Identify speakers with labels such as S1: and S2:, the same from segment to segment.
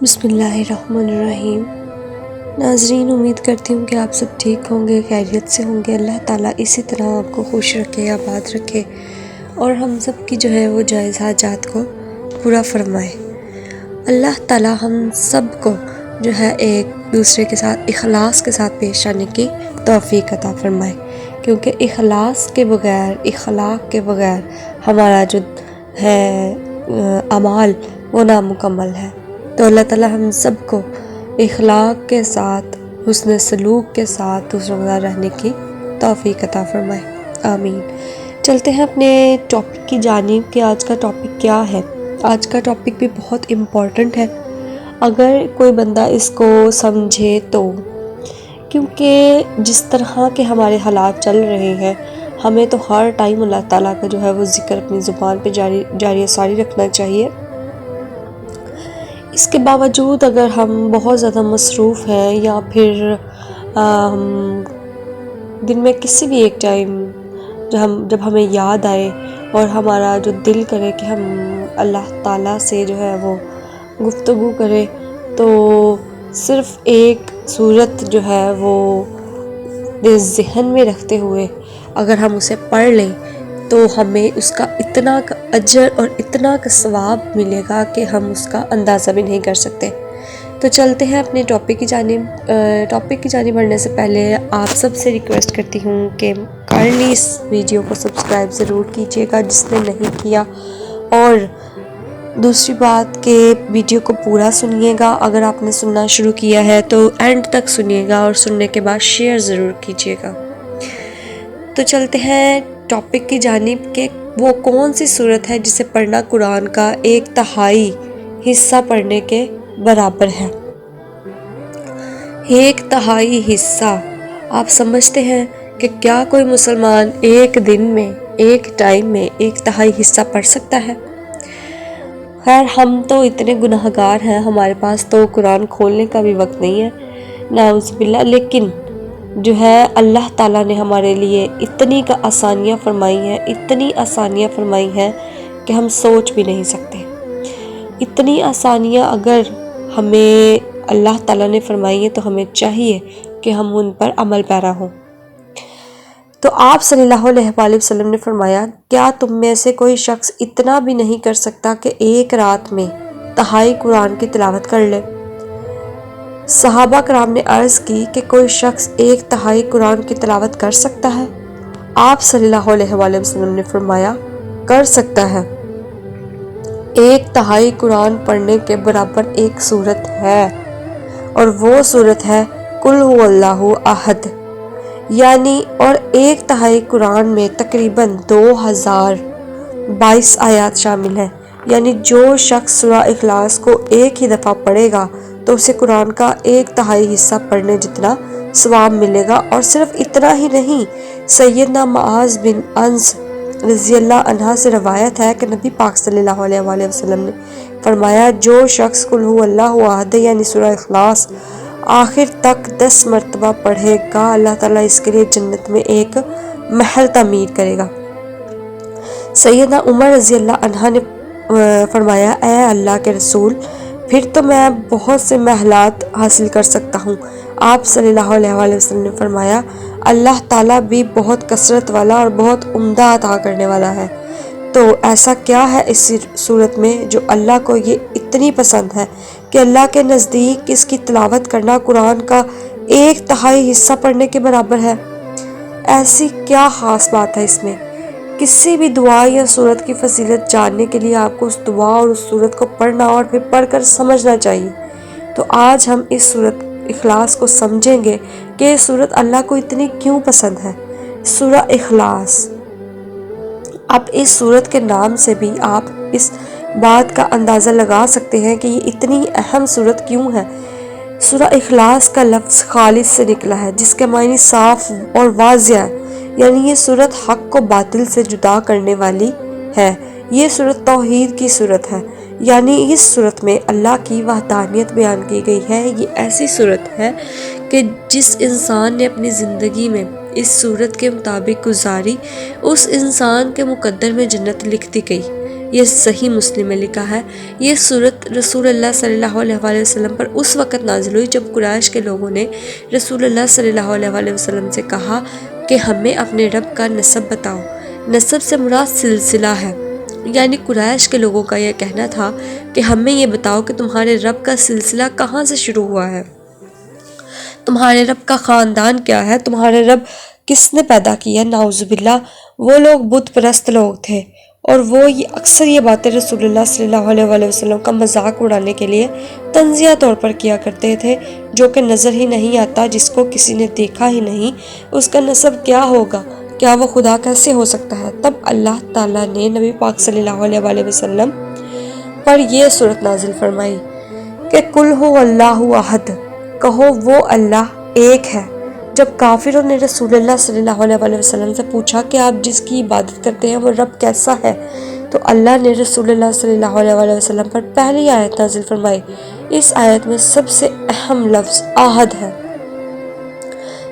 S1: بسم اللہ الرحمن الرحیم۔ ناظرین، امید کرتی ہوں کہ آپ سب ٹھیک ہوں گے، خیریت سے ہوں گے۔ اللہ تعالیٰ اسی طرح آپ کو خوش رکھے، آباد رکھے اور ہم سب کی وہ جائز حاجات کو پورا فرمائے۔ اللہ تعالیٰ ہم سب کو ایک دوسرے کے ساتھ اخلاص کے ساتھ پیش آنے کی توفیق عطا فرمائے، کیونکہ اخلاص کے بغیر، اخلاق کے بغیر ہمارا اعمال وہ نامکمل ہے۔ تو اللہ تعالیٰ ہم سب کو اخلاق کے ساتھ، حسن سلوک کے ساتھ دوسروں کے ساتھ رہنے کی توفیق عطا فرمائے، آمین۔ چلتے ہیں اپنے ٹاپک کی جانب کہ آج کا ٹاپک کیا ہے۔ آج کا ٹاپک بھی بہت امپورٹنٹ ہے اگر کوئی بندہ اس کو سمجھے تو، کیونکہ جس طرح کے ہمارے حالات چل رہے ہیں ہمیں تو ہر ٹائم اللہ تعالیٰ کا وہ ذکر اپنی زبان پہ جاری ساری رکھنا چاہیے۔ اس کے باوجود اگر ہم بہت زیادہ مصروف ہیں یا پھر ہم دن میں کسی بھی ایک ٹائم جب ہمیں یاد آئے اور ہمارا دل کرے کہ ہم اللہ تعالیٰ سے وہ گفتگو کرے، تو صرف ایک صورت وہ ذہن میں رکھتے ہوئے اگر ہم اسے پڑھ لیں تو ہمیں اس کا اتنا کا اجر اور اتنا کا ثواب ملے گا کہ ہم اس کا اندازہ بھی نہیں کر سکتے۔ تو چلتے ہیں اپنے ٹاپک کی جانب بڑھنے سے پہلے آپ سب سے ریکویسٹ کرتی ہوں کہ کائنڈلی اس ویڈیو کو سبسکرائب ضرور کیجیے گا جس نے نہیں کیا، اور دوسری بات کہ ویڈیو کو پورا سنیے گا۔ اگر آپ نے سننا شروع کیا ہے تو اینڈ تک سنیے گا اور سننے کے بعد شیئر ضرور کیجیے گا۔ تو چلتے ہیں ٹاپک کی جانب کہ وہ کون سی صورت ہے جسے پڑھنا قرآن کا 1/3 حصہ پڑھنے کے برابر ہے۔ 1/3 حصہ، آپ سمجھتے ہیں کہ کیا کوئی مسلمان ایک دن میں، ایک ٹائم میں 1/3 حصہ پڑھ سکتا ہے؟ خیر، ہم تو اتنے گناہگار ہیں، ہمارے پاس تو قرآن کھولنے کا بھی وقت نہیں ہے، نعوذ باللہ۔ لیکن اللہ تعالیٰ نے ہمارے لیے اتنی کا آسانیاں فرمائی ہیں، اتنی آسانیاں فرمائی ہیں کہ ہم سوچ بھی نہیں سکتے۔ اتنی آسانیاں اگر ہمیں اللہ تعالیٰ نے فرمائی ہیں تو ہمیں چاہیے کہ ہم ان پر عمل پیرا ہوں۔ تو آپ صلی اللہ علیہ وآلہ وسلم نے فرمایا، کیا تم میں سے کوئی شخص اتنا بھی نہیں کر سکتا کہ ایک رات میں 1/3 قرآن کی تلاوت کر لے؟ صحابہ کرام نے عرض کی کہ کوئی شخص 1/3 قرآن کی تلاوت کر سکتا ہے؟ آپ صلی اللہ علیہ وآلہ وسلم نے فرمایا، کر سکتا ہے۔ 1/3 قرآن پڑھنے کے برابر ایک صورت ہے، اور وہ صورت ہے قل هو اللہ احد، یعنی اور 1/3 قرآن میں تقریباً 2022 آیات شامل ہیں، یعنی جو شخص سورہ اخلاص کو ایک ہی دفعہ پڑھے گا تو اسے قرآن کا 1/3 حصہ پڑھنے جتنا ثواب ملے گا۔ اور صرف اتنا ہی نہیں، سیدنا معاذ بن انس رضی اللہ عنہ سے روایت ہے کہ نبی پاک صلی اللہ علیہ وآلہ وسلم نے فرمایا، جو شخص قل هو اللہ احد یعنی سورہ اخلاص آخر تک 10 مرتبہ پڑھے گا، اللہ تعالیٰ اس کے لیے جنت میں ایک محل تعمیر کرے گا۔ سیدنا عمر رضی اللہ عنہ نے فرمایا، اے اللہ کے رسول، پھر تو میں بہت سے محلات حاصل کر سکتا ہوں۔ آپ صلی اللہ علیہ وآلہ وسلم نے فرمایا، اللہ تعالیٰ بھی بہت کثرت والا اور بہت عمدہ عطا کرنے والا ہے۔ تو ایسا کیا ہے اس صورت میں جو اللہ کو یہ اتنی پسند ہے کہ اللہ کے نزدیک اس کی تلاوت کرنا قرآن کا 1/3 حصہ پڑھنے کے برابر ہے؟ ایسی کیا خاص بات ہے اس میں؟ کسی بھی دعا یا صورت کی فضیلت جاننے کے لیے آپ کو اس دعا اور اس صورت کو پڑھنا اور پھر پڑھ کر سمجھنا چاہیے۔ تو آج ہم اس صورت اخلاص کو سمجھیں گے کہ یہ صورت اللہ کو اتنی کیوں پسند ہے۔ سورہ اخلاص، اب اس صورت کے نام سے بھی آپ اس بات کا اندازہ لگا سکتے ہیں کہ یہ اتنی اہم صورت کیوں ہے۔ سورہ اخلاص کا لفظ خالص سے نکلا ہے، جس کے معنی صاف اور واضح ہے، یعنی یہ صورت حق کو باطل سے جدا کرنے والی ہے۔ یہ صورت توحید کی صورت ہے، یعنی اس صورت میں اللہ کی وحدانیت بیان کی گئی ہے۔ یہ ایسی صورت ہے کہ جس انسان نے اپنی زندگی میں اس صورت کے مطابق گزاری، اس انسان کے مقدر میں جنت لکھ دی گئی۔ یہ صحیح مسلم میں لکھا ہے۔ یہ صورت رسول اللہ صلی اللہ علیہ وآلہ وسلم پر اس وقت نازل ہوئی جب قریش کے لوگوں نے رسول اللہ صلی اللہ علیہ وآلہ وسلم سے کہا کہ ہمیں اپنے رب کا نسب بتاؤ۔ نسب سے مراد سلسلہ ہے، یعنی قریش کے لوگوں کا یہ کہنا تھا کہ ہمیں یہ بتاؤ کہ تمہارے رب کا سلسلہ کہاں سے شروع ہوا ہے، تمہارے رب کا خاندان کیا ہے، تمہارے رب کس نے پیدا کیا۔ نعوذ باللہ، وہ لوگ بت پرست لوگ تھے اور وہ اکثر یہ باتیں رسول اللہ صلی اللہ علیہ وآلہ وسلم کا مذاق اڑانے کے لیے طنزیہ طور پر کیا کرتے تھے، جو کہ نظر ہی نہیں آتا، جس کو کسی نے دیکھا ہی نہیں، اس کا نسب کیا ہوگا، کیا وہ خدا کیسے ہو سکتا ہے۔ تب اللہ تعالیٰ نے نبی پاک صلی اللہ علیہ وآلہ وسلم پر یہ صورت نازل فرمائی کہ قل هو اللہ احد، کہو وہ اللہ ایک ہے۔ جب کافروں نے رسول اللہ صلی اللہ علیہ وآلہ وسلم سے پوچھا کہ آپ جس کی عبادت کرتے ہیں وہ رب کیسا ہے، تو اللہ نے رسول اللہ صلی اللہ علیہ وآلہ وسلم پر پہلی آیت نازل فرمائی۔ اس آیت میں سب سے اہم لفظ احد ہے،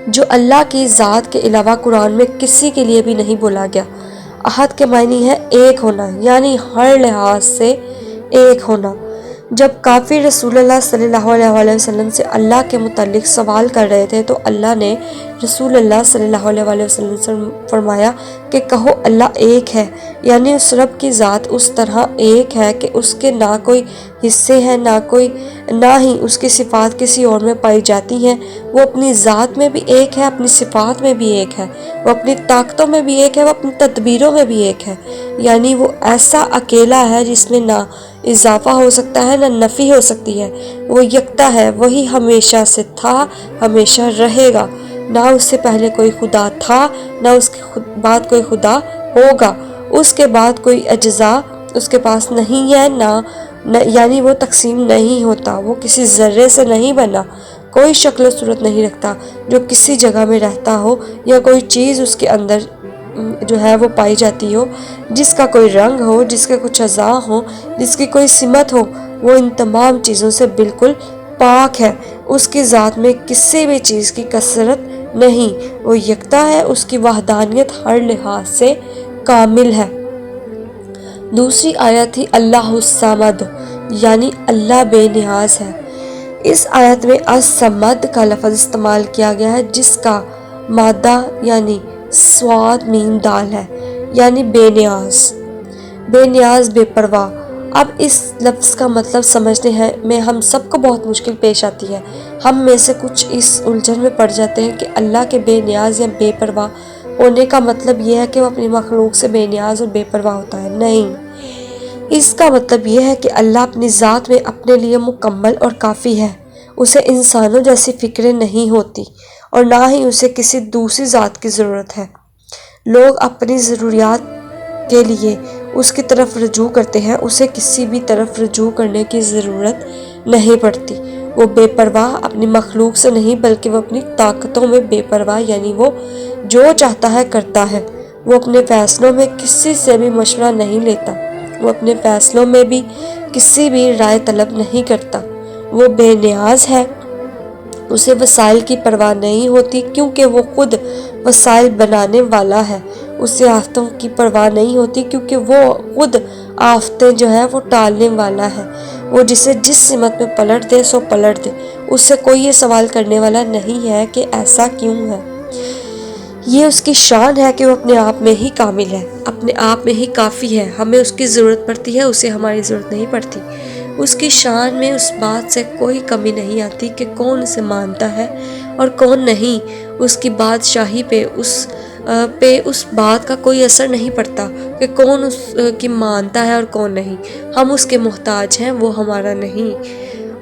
S1: جو اللہ کی ذات کے علاوہ قرآن میں کسی کے لیے بھی نہیں بولا گیا۔ احد کے معنی ہے ایک ہونا، یعنی ہر لحاظ سے ایک ہونا۔ جب کافر رسول اللہ صلی اللہ علیہ وآلہ وسلم سے اللہ کے متعلق سوال کر رہے تھے تو اللہ نے رسول اللہ صلی اللہ علیہ وآلہ وسلم سے فرمایا کہ کہو اللہ ایک ہے، یعنی اس رب کی ذات اس طرح ایک ہے کہ اس کے نہ کوئی حصے ہیں، نہ ہی اس کی صفات کسی اور میں پائی جاتی ہیں۔ وہ اپنی ذات میں بھی ایک ہے، اپنی صفات میں بھی ایک ہے، وہ اپنی طاقتوں میں بھی ایک ہے، وہ اپنی تدبیروں میں بھی ایک ہے، یعنی وہ ایسا اکیلا ہے جس میں نہ اضافہ ہو سکتا ہے نہ نفی ہو سکتی ہے۔ وہ یکتا ہے، وہی ہمیشہ سے تھا، ہمیشہ رہے گا، نہ اس سے پہلے کوئی خدا تھا نہ اس کے بعد کوئی خدا ہوگا، اس کے بعد کوئی اجزاء اس کے پاس نہیں ہے، یعنی وہ تقسیم نہیں ہوتا، وہ کسی ذرے سے نہیں بنا، کوئی شکل و صورت نہیں رکھتا جو کسی جگہ میں رہتا ہو، یا کوئی چیز اس کے اندر جو ہے وہ پائی جاتی ہو، جس کا کوئی رنگ ہو، جس کے کچھ اعضاء ہو، جس کی کوئی سمت ہو۔ وہ ان تمام چیزوں سے بالکل پاک ہے، اس کی ذات میں کسی بھی چیز کی کثرت نہیں، وہ یکتا ہے، اس کی وحدانیت ہر لحاظ سے کامل ہے۔ دوسری آیت تھی اللہ الصمد، یعنی اللہ بے نیاز ہے۔ اس آیت میں الصمد کا لفظ استعمال کیا گیا ہے، جس کا مادہ یعنی صاد میم دال ہے، یعنی بے نیاز، بے پرواہ۔ اب اس لفظ کا مطلب سمجھنے میں ہم سب کو بہت مشکل پیش آتی ہے۔ ہم میں سے کچھ اس الجھن میں پڑ جاتے ہیں کہ اللہ کے بے نیاز یا بے پرواہ ہونے کا مطلب یہ ہے کہ وہ اپنی مخلوق سے بے نیاز اور بے پرواہ ہوتا ہے۔ نہیں، اس کا مطلب یہ ہے کہ اللہ اپنی ذات میں اپنے لیے مکمل اور کافی ہے، اسے انسانوں جیسی فکریں نہیں ہوتی اور نہ ہی اسے کسی دوسری ذات کی ضرورت ہے۔ لوگ اپنی ضروریات کے لیے اس کی طرف رجوع کرتے ہیں، اسے کسی بھی طرف رجوع کرنے کی ضرورت نہیں پڑتی۔ وہ بے پرواہ اپنی مخلوق سے نہیں بلکہ وہ اپنی طاقتوں میں بے پرواہ، یعنی وہ جو چاہتا ہے کرتا ہے۔ وہ اپنے فیصلوں میں کسی سے بھی مشورہ نہیں لیتا، وہ اپنے فیصلوں میں بھی کسی بھی رائے طلب نہیں کرتا۔ وہ بے نیاز ہے، اسے وسائل کی پرواہ نہیں ہوتی کیونکہ وہ خود وسائل بنانے والا ہے۔ اسے آفتوں کی پرواہ نہیں ہوتی کیونکہ وہ خود آفتیں جو ہے وہ ٹالنے والا ہے۔ وہ جسے جس سمت میں پلٹ دے سو پلٹ دے، اس سے کوئی یہ سوال کرنے والا نہیں ہے کہ ایسا کیوں ہے۔ یہ اس کی شان ہے کہ وہ اپنے آپ میں ہی کامل ہے، اپنے آپ میں ہی کافی ہے۔ ہمیں اس کی ضرورت پڑتی ہے، اسے ہماری ضرورت نہیں پڑتی۔ اس کی شان میں اس بات سے کوئی کمی نہیں آتی کہ کون اسے مانتا ہے اور کون نہیں۔ اس کی بادشاہی پہ اس بات کا کوئی اثر نہیں پڑتا کہ کون اس کی مانتا ہے اور کون نہیں۔ ہم اس کے محتاج ہیں، وہ ہمارا نہیں۔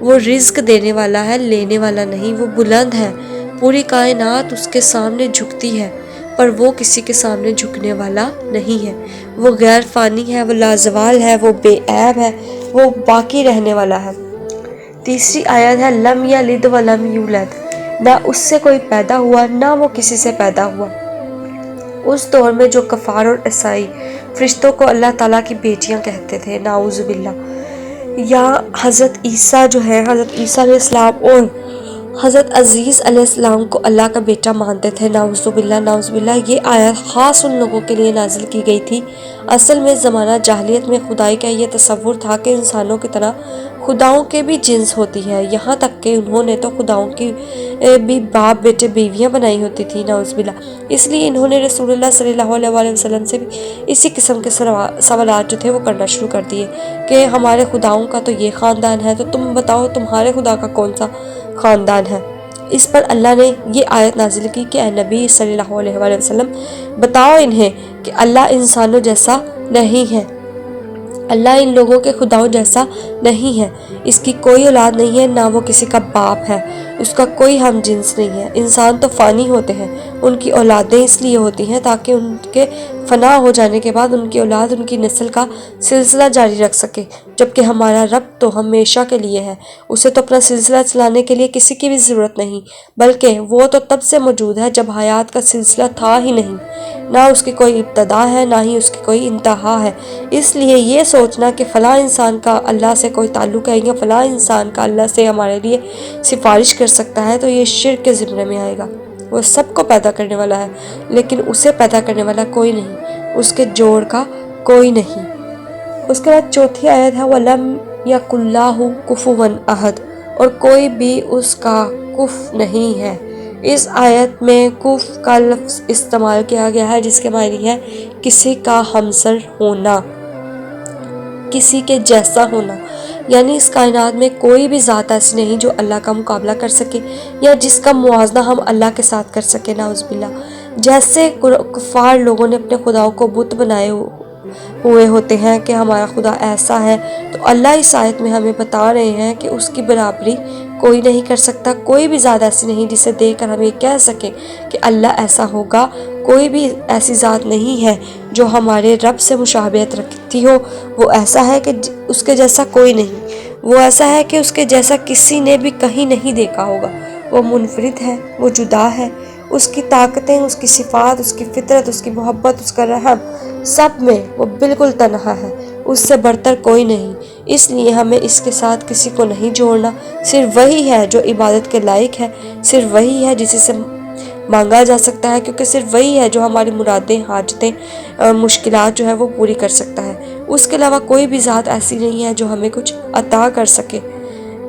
S1: وہ رزق دینے والا ہے، لینے والا نہیں۔ وہ بلند ہے، پوری کائنات اس کے سامنے جھکتی ہے، پر وہ کسی کے سامنے جھکنے والا نہیں ہے۔ وہ غیر فانی ہے، وہ لازوال ہے، وہ بے عیب ہے، وہ باقی رہنے والا ہے۔ تیسری آیت ہے لم یلد ولم یولد، نہ اس سے کوئی پیدا ہوا نہ وہ کسی سے پیدا ہوا۔ اس دور میں جو کفار اور عیسائی فرشتوں کو اللہ تعالیٰ کی بیٹیاں کہتے تھے، نعوذ باللہ، یا حضرت عیسیٰ جو ہے، حضرت عیسیٰ علیہ السلام اور حضرت عزیز علیہ السلام کو اللہ کا بیٹا مانتے تھے، نعوذ باللہ نعوذ باللہ۔ یہ آیت خاص ان لوگوں کے لیے نازل کی گئی تھی۔ اصل میں زمانہ جاہلیت میں خدائی کا یہ تصور تھا کہ انسانوں کی طرح خداؤں کے بھی جنس ہوتی ہے، یہاں تک کہ انہوں نے تو خداؤں کی بھی باپ بیٹے بیویاں بنائی ہوتی تھی، نعوذ باللہ۔ اس لیے انہوں نے رسول اللہ صلی اللہ علیہ وسلم سے بھی اسی قسم کے سوالات جو تھے وہ کرنا شروع کر دیے کہ ہمارے خداؤں کا تو یہ خاندان ہے، تو تم بتاؤ تمہارے خدا کا کون سا خاندان ہے۔ اس پر اللہ نے یہ آیت نازل کی کہ اے نبی صلی اللہ علیہ وسلم بتاؤ انہیں کہ اللہ انسانوں جیسا نہیں ہے، اللہ ان لوگوں کے خداؤں جیسا نہیں ہے، اس کی کوئی اولاد نہیں ہے، نہ وہ کسی کا باپ ہے، اس کا کوئی ہم جنس نہیں ہے۔ انسان تو فانی ہوتے ہیں، ان کی اولادیں اس لیے ہوتی ہیں تاکہ ان کے فنا ہو جانے کے بعد ان کی اولاد ان کی نسل کا سلسلہ جاری رکھ سکے، جبکہ ہمارا رب تو ہمیشہ کے لیے ہے، اسے تو اپنا سلسلہ چلانے کے لیے کسی کی بھی ضرورت نہیں، بلکہ وہ تو تب سے موجود ہے جب حیات کا سلسلہ تھا ہی نہیں، نہ اس کی کوئی ابتدا ہے نہ ہی اس کی کوئی انتہا ہے۔ اس لیے یہ سوچنا کہ فلاں انسان کا اللہ سے کوئی تعلق ہے یا فلاں انسان کا اللہ سے ہمارے لیے سفارش کر سکتا ہے تو یہ شرک کے زمرے میں آئے گا۔ وہ سب کو پیدا کرنے والا ہے لیکن اسے پیدا کرنے والا کوئی نہیں، اس کے جوڑ کا کوئی نہیں۔ اس کے بعد چوتھی آیت ہے وَلَمْ يَكُنْ لَهُ كُفُوًا أَحَدٌ، اور کوئی بھی اس کا کف نہیں ہے۔ اس آیت میں کف کا لفظ استعمال کیا گیا ہے جس کے معنی ہے کسی کا ہمسر ہونا، کسی کے جیسا ہونا، یعنی اس کائنات میں کوئی بھی ذات ایسی نہیں جو اللہ کا مقابلہ کر سکے یا جس کا موازنہ ہم اللہ کے ساتھ کر سکے، نعوذ باللہ۔ جیسے کفار لوگوں نے اپنے خداؤں کو بت بنائے ہوئے ہوتے ہیں کہ ہمارا خدا ایسا ہے، تو اللہ اس آیت میں ہمیں بتا رہے ہیں کہ اس کی برابری کوئی نہیں کر سکتا، کوئی بھی ذات ایسی نہیں جسے دیکھ کر ہم یہ کہہ سکیں کہ اللہ ایسا ہوگا، کوئی بھی ایسی ذات نہیں ہے جو ہمارے رب سے مشابہت رکھتی ہو، وہ ایسا ہے کہ اس کے جیسا کوئی نہیں، وہ ایسا ہے کہ اس کے جیسا کسی نے بھی کہیں نہیں دیکھا ہوگا، وہ منفرد ہے، وہ جدا ہے، اس کی طاقتیں، اس کی صفات، اس کی فطرت، اس کی محبت، اس کا رحم، سب میں وہ بالکل تنہا ہے، اس سے برتر کوئی نہیں۔ اس لیے ہمیں اس کے ساتھ کسی کو نہیں جوڑنا، صرف وہی ہے جو عبادت کے لائق ہے، صرف وہی ہے جسے سے مانگا جا سکتا ہے، کیونکہ صرف وہی ہے جو ہماری مرادیں، حاجتیں، مشکلات جو ہے وہ پوری کر سکتا ہے۔ اس کے علاوہ کوئی بھی ذات ایسی نہیں ہے جو ہمیں کچھ عطا کر سکے۔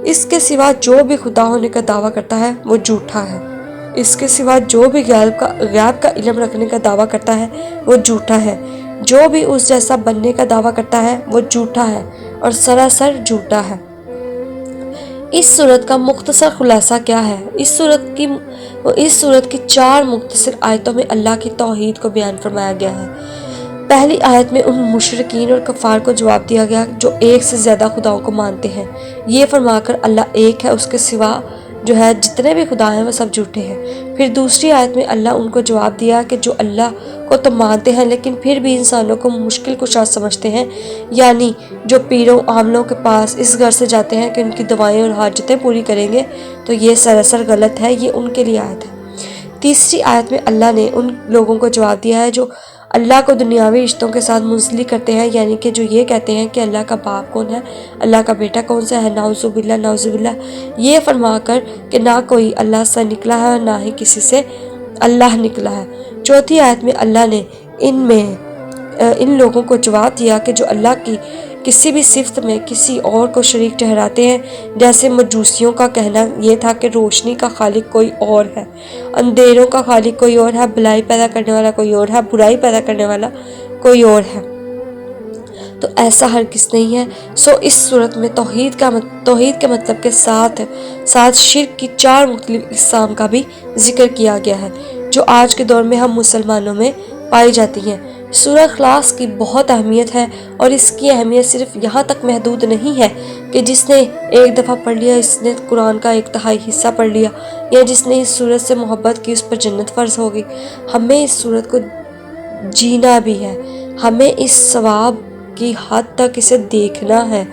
S1: اس کے سوا جو بھی خدا ہونے کا دعویٰ کرتا ہے وہ جھوٹا ہے، اس کے سوا جو بھی غیب کا علم رکھنے کا دعویٰ کرتا ہے وہ جھوٹا ہے، جو بھی اس جیسا بننے کا دعویٰ کرتا ہے وہ جھوٹا ہے اور سراسر جھوٹا ہے۔ اس صورت کا مختصر خلاصہ کیا ہے؟ اس صورت کی 4 مختصر آیتوں میں اللہ کی توحید کو بیان فرمایا گیا ہے۔ پہلی آیت میں ان مشرکین اور کفار کو جواب دیا گیا جو ایک سے زیادہ خداؤں کو مانتے ہیں، یہ فرما کر اللہ ایک ہے، اس کے سوا جو ہے جتنے بھی خدا ہیں وہ سب جھوٹے ہیں۔ پھر دوسری آیت میں اللہ ان کو جواب دیا کہ جو اللہ کو تو مانتے ہیں لیکن پھر بھی انسانوں کو مشکل کشا سمجھتے ہیں، یعنی جو پیروں عاملوں کے پاس اس غرض سے جاتے ہیں کہ ان کی دعائیں اور حاجتیں پوری کریں گے، تو یہ سراسر غلط ہے، یہ ان کے لیے آیت ہے۔ تیسری آیت میں اللہ نے ان لوگوں کو جواب دیا ہے جو اللہ کو دنیاوی رشتوں کے ساتھ منسلک کرتے ہیں، یعنی کہ جو یہ کہتے ہیں کہ اللہ کا باپ کون ہے، اللہ کا بیٹا کون سا ہے، نعوذ باللہ نعوذ باللہ، یہ فرما کر کہ نہ کوئی اللہ سے نکلا ہے اور نہ ہی کسی سے اللہ نکلا ہے۔ چوتھی آیت میں اللہ نے ان لوگوں کو جواب دیا کہ جو اللہ کی کسی بھی صفت میں کسی اور کو شریک ٹھہراتے ہیں، جیسے مجوسیوں کا کہنا یہ تھا کہ روشنی کا خالق کوئی اور ہے، اندھیروں کا خالق کوئی اور ہے، بھلائی پیدا کرنے والا کوئی اور ہے، برائی پیدا کرنے والا کوئی اور ہے، تو ایسا ہرگز نہیں ہے۔ سو اس صورت میں توحید کے مطلب کے ساتھ شرک کی 4 مختلف اقسام کا بھی ذکر کیا گیا ہے جو آج کے دور میں ہم مسلمانوں میں پائی جاتی ہیں۔ سورہ اخلاص کی بہت اہمیت ہے اور اس کی اہمیت صرف یہاں تک محدود نہیں ہے کہ جس نے ایک دفعہ پڑھ لیا اس نے قرآن کا 1/3 حصہ پڑھ لیا، یا جس نے اس سورت سے محبت کی اس پر جنت فرض ہوگی۔ ہمیں اس سورت کو جینا بھی ہے، ہمیں اس ثواب کی حد تک اسے دیکھنا ہے۔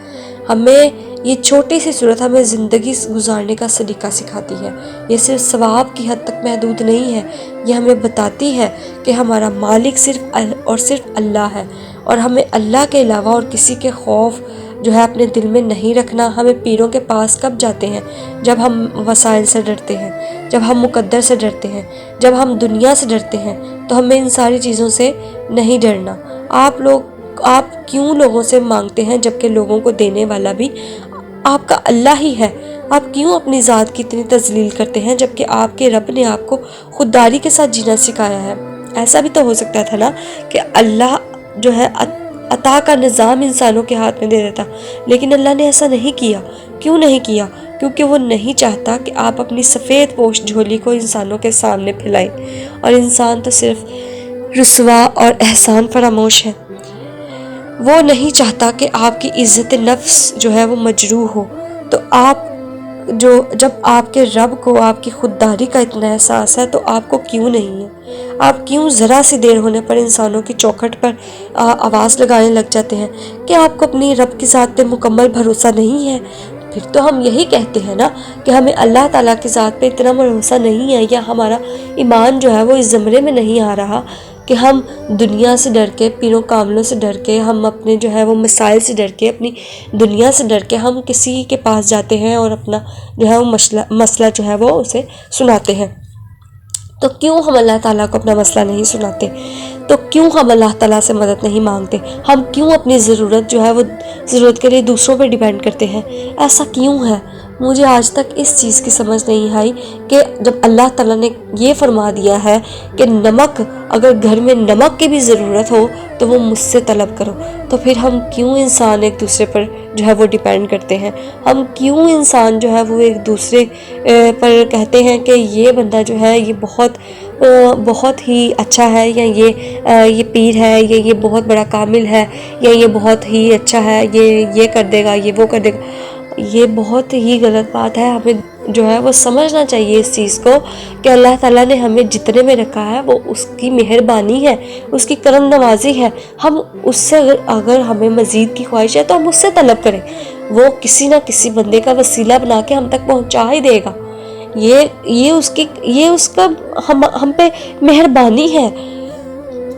S1: ہمیں یہ چھوٹی سی صورت ہمیں زندگی گزارنے کا سلیقہ سکھاتی ہے، یہ صرف ثواب کی حد تک محدود نہیں ہے، یہ ہمیں بتاتی ہے کہ ہمارا مالک صرف اور صرف اللہ ہے اور ہمیں اللہ کے علاوہ اور کسی کے خوف جو ہے اپنے دل میں نہیں رکھنا. ہمیں پیروں کے پاس کب جاتے ہیں؟ جب ہم وسائل سے ڈرتے ہیں، جب ہم مقدر سے ڈرتے ہیں، جب ہم دنیا سے ڈرتے ہیں. تو ہمیں ان ساری چیزوں سے نہیں ڈرنا. آپ کیوں لوگوں سے مانگتے ہیں جبکہ لوگوں کو دینے والا بھی آپ کا اللہ ہی ہے؟ آپ کیوں اپنی ذات کی اتنی تذلیل کرتے ہیں جبکہ آپ کے رب نے آپ کو خودداری کے ساتھ جینا سکھایا ہے؟ ایسا بھی تو ہو سکتا تھا نا کہ اللہ جو ہے عطا کا نظام انسانوں کے ہاتھ میں دے دیتا، لیکن اللہ نے ایسا نہیں کیا. کیوں نہیں کیا؟ کیونکہ وہ نہیں چاہتا کہ آپ اپنی سفید پوش جھولی کو انسانوں کے سامنے پھیلائیں، اور انسان تو صرف رسوا اور احسان فراموش ہے. وہ نہیں چاہتا کہ آپ کی عزت نفس جو ہے وہ مجروح ہو. تو جب آپ کے رب کو آپ کی خودداری کا اتنا احساس ہے تو آپ کو کیوں نہیں ہے؟ آپ کیوں ذرا سی دیر ہونے پر انسانوں کی چوکھٹ پر آواز لگانے لگ جاتے ہیں کہ آپ کو اپنی رب کی ذات پہ مکمل بھروسہ نہیں ہے؟ پھر تو ہم یہی کہتے ہیں نا کہ ہمیں اللہ تعالیٰ کی ذات پہ اتنا بھروسہ نہیں ہے، یا ہمارا ایمان جو ہے وہ اس زمرے میں نہیں آ رہا کہ ہم دنیا سے ڈر کے، پیروں کاملوں سے ڈر کے، ہم اپنے جو ہے وہ مسائل سے ڈر کے، اپنی دنیا سے ڈر کے ہم کسی کے پاس جاتے ہیں اور اپنا جو ہے وہ مسئلہ جو ہے وہ اسے سناتے ہیں. تو کیوں ہم اللہ تعالیٰ کو اپنا مسئلہ نہیں سناتے؟ تو کیوں ہم اللہ تعالیٰ سے مدد نہیں مانگتے؟ ہم کیوں اپنی ضرورت جو ہے وہ ضرورت کے لیے دوسروں پہ ڈیپینڈ کرتے ہیں؟ ایسا کیوں ہے؟ مجھے آج تک اس چیز کی سمجھ نہیں آئی کہ جب اللہ تعالیٰ نے یہ فرما دیا ہے کہ نمک، اگر گھر میں نمک کی بھی ضرورت ہو تو وہ مجھ سے طلب کرو، تو پھر ہم کیوں انسان ایک دوسرے پر جو ہے وہ ڈیپینڈ کرتے ہیں؟ ہم کیوں انسان جو ہے وہ ایک دوسرے پر کہتے ہیں کہ یہ بندہ جو ہے یہ بہت ہی اچھا ہے، یا یہ پیر ہے، یا یہ بہت بڑا کامل ہے، یا یہ بہت ہی اچھا ہے، یہ کر دے گا، یہ وہ کر دے گا. یہ بہت ہی غلط بات ہے. ہمیں جو ہے وہ سمجھنا چاہیے اس چیز کو کہ اللہ تعالیٰ نے ہمیں جتنے میں رکھا ہے وہ اس کی مہربانی ہے، اس کی کرم نوازی ہے. ہم اس سے اگر ہمیں مزید کی خواہش ہے تو ہم اس سے طلب کریں. وہ کسی نہ کسی بندے کا وسیلہ بنا کے ہم تک پہنچا ہی دے گا. یہ اس کا ہم پہ مہربانی ہے.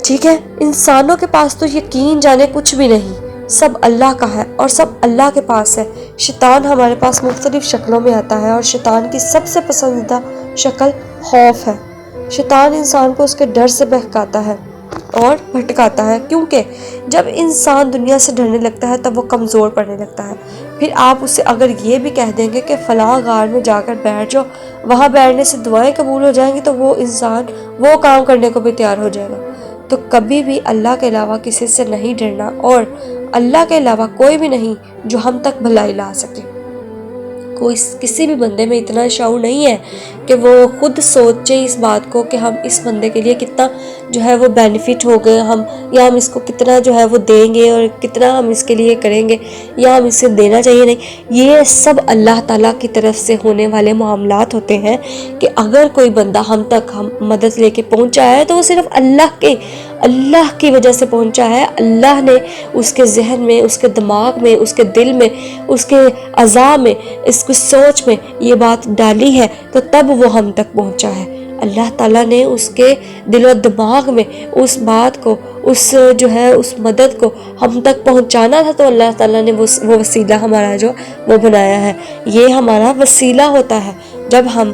S1: ٹھیک ہے، انسانوں کے پاس تو یقین جانے کچھ بھی نہیں، سب اللہ کا ہے اور سب اللہ کے پاس ہے. شیطان ہمارے پاس مختلف شکلوں میں آتا ہے، اور شیطان کی سب سے پسندیدہ شکل خوف ہے. شیطان انسان کو اس کے ڈر سے بہکاتا ہے اور بھٹکاتا ہے، کیونکہ جب انسان دنیا سے ڈرنے لگتا ہے تب وہ کمزور پڑنے لگتا ہے. پھر آپ اسے اگر یہ بھی کہہ دیں گے کہ فلاں غار میں جا کر بیٹھ جاؤ، وہاں بیٹھنے سے دعائیں قبول ہو جائیں گی، تو وہ انسان وہ کام کرنے کو بھی تیار ہو جائے گا. تو کبھی بھی اللہ کے علاوہ کسی سے نہیں ڈرنا، اور اللہ کے علاوہ کوئی بھی نہیں جو ہم تک بھلائی لا سکے. کسی بھی بندے میں اتنا شعور نہیں ہے کہ وہ خود سوچے اس بات کو کہ ہم اس بندے کے لیے کتنا جو ہے وہ بینیفٹ ہو گئے، یا ہم اس کو کتنا جو ہے وہ دیں گے اور کتنا ہم اس کے لیے کریں گے، یا ہم اسے دینا چاہیے. نہیں، یہ سب اللہ تعالیٰ کی طرف سے ہونے والے معاملات ہوتے ہیں کہ اگر کوئی بندہ ہم تک مدد لے کے پہنچا ہے تو وہ صرف اللہ کی وجہ سے پہنچا ہے. اللہ نے اس کے ذہن میں، اس کے دماغ میں، اس کے دل میں، اس کے اعضاء میں، اس کی سوچ میں یہ بات ڈالی ہے تو تب وہ ہم تک پہنچا ہے. اللہ تعالیٰ نے اس کے دل و دماغ میں اس بات کو، اس مدد کو ہم تک پہنچانا تھا، تو اللہ تعالیٰ نے وہ وسیلہ ہمارا جو وہ بنایا ہے. یہ ہمارا وسیلہ ہوتا ہے. جب ہم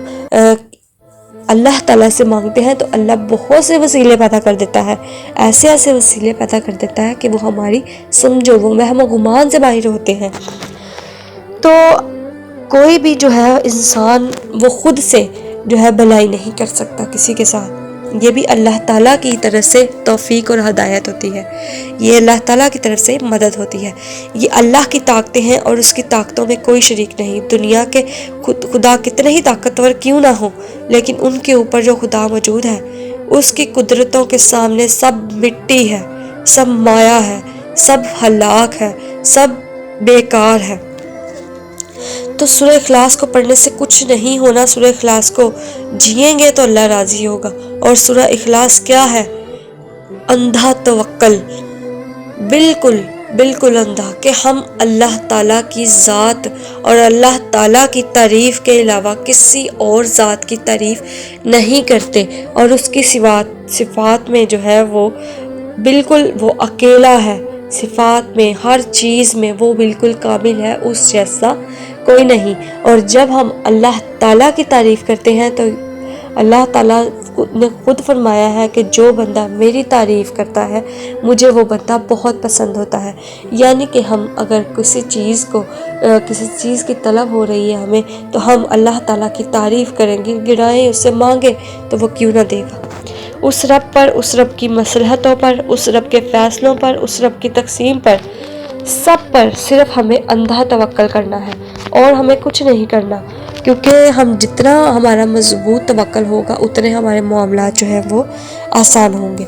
S1: اللہ تعالیٰ سے مانگتے ہیں تو اللہ بہت سے وسیلے پیدا کر دیتا ہے، ایسے وسیلے پیدا کر دیتا ہے کہ وہ ہماری سمجھو وہ وہم و گمان سے باہر ہوتے ہیں. تو کوئی بھی جو ہے انسان وہ خود سے جو ہے بھلائی نہیں کر سکتا کسی کے ساتھ. یہ بھی اللہ تعالیٰ کی طرف سے توفیق اور ہدایت ہوتی ہے، یہ اللہ تعالیٰ کی طرف سے مدد ہوتی ہے. یہ اللہ کی طاقتیں ہیں اور اس کی طاقتوں میں کوئی شریک نہیں. دنیا کے خدا کتنے ہی طاقتور کیوں نہ ہو، لیکن ان کے اوپر جو خدا موجود ہے اس کی قدرتوں کے سامنے سب مٹی ہے، سب مایا ہے، سب ہلاک ہے، سب بیکار ہے. تو سورہ اخلاص کو پڑھنے سے کچھ نہیں ہونا. سورہ اخلاص کو جئیں گے تو اللہ راضی ہوگا. اور سورہ اخلاص کیا ہے؟ اندھا توکل، بالکل اندھا، کہ ہم اللہ تعالیٰ کی ذات اور اللہ تعالیٰ کی تعریف کے علاوہ کسی اور ذات کی تعریف نہیں کرتے، اور اس کی صفات میں جو ہے وہ بالکل وہ اکیلا ہے، صفات میں، ہر چیز میں وہ بالکل کامل ہے، اس جیسا کوئی نہیں۔ اور جب ہم اللہ تعالیٰ کی تعریف کرتے ہیں تو اللہ تعالیٰ نے خود فرمایا ہے کہ جو بندہ میری تعریف کرتا ہے مجھے وہ بندہ بہت پسند ہوتا ہے۔ یعنی کہ ہم اگر کسی چیز کی طلب ہو رہی ہے ہمیں، تو ہم اللہ تعالیٰ کی تعریف کریں گے، گرائیں، اس سے مانگیں تو وہ کیوں نہ دے گا۔ اس رب پر، اس رب کی مصلحتوں پر، اس رب کے فیصلوں پر، اس رب کی تقسیم پر، سب پر صرف ہمیں اندھا توکل کرنا ہے اور ہمیں کچھ نہیں کرنا، کیونکہ ہم جتنا ہمارا مضبوط توکل ہوگا اتنے ہمارے معاملات جو ہیں وہ آسان ہوں گے۔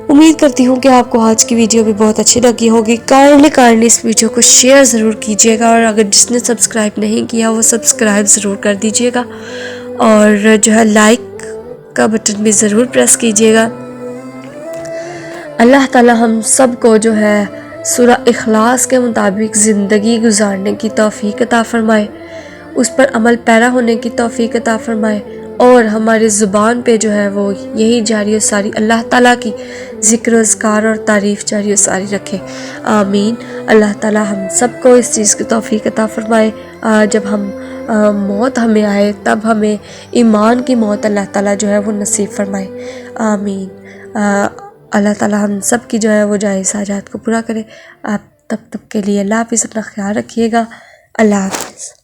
S1: امید کرتی ہوں کہ آپ کو آج کی ویڈیو بھی بہت اچھی لگی ہوگی۔ کائنڈلی اس ویڈیو کو شیئر ضرور کیجیے گا، اور اگر جس نے سبسکرائب نہیں کیا وہ سبسکرائب ضرور کر دیجیے گا، اور جو ہے لائک کا بٹن بھی ضرور پریس کیجیے گا۔ اللہ تعالی ہم سب کو جو ہے سورہ اخلاص کے مطابق زندگی گزارنے کی توفیق عطا فرمائے، اس پر عمل پیرا ہونے کی توفیق عطا فرمائے، اور ہماری زبان پہ جو ہے وہ یہی جاری و ساری اللہ تعالیٰ کی ذکر و اذکار اور تعریف جاری و ساری رکھے، آمین۔ اللہ تعالیٰ ہم سب کو اس چیز کی توفیق عطا فرمائے، جب موت ہمیں آئے تب ہمیں ایمان کی موت اللہ تعالیٰ جو ہے وہ نصیب فرمائے، آمین۔ اللہ تعالیٰ ہم سب کی جو ہے وہ جائز حاجات کو پورا کرے۔ آپ تب کے لیے اللہ حافظ، اپنا خیال رکھیے گا، اللہ حافظ۔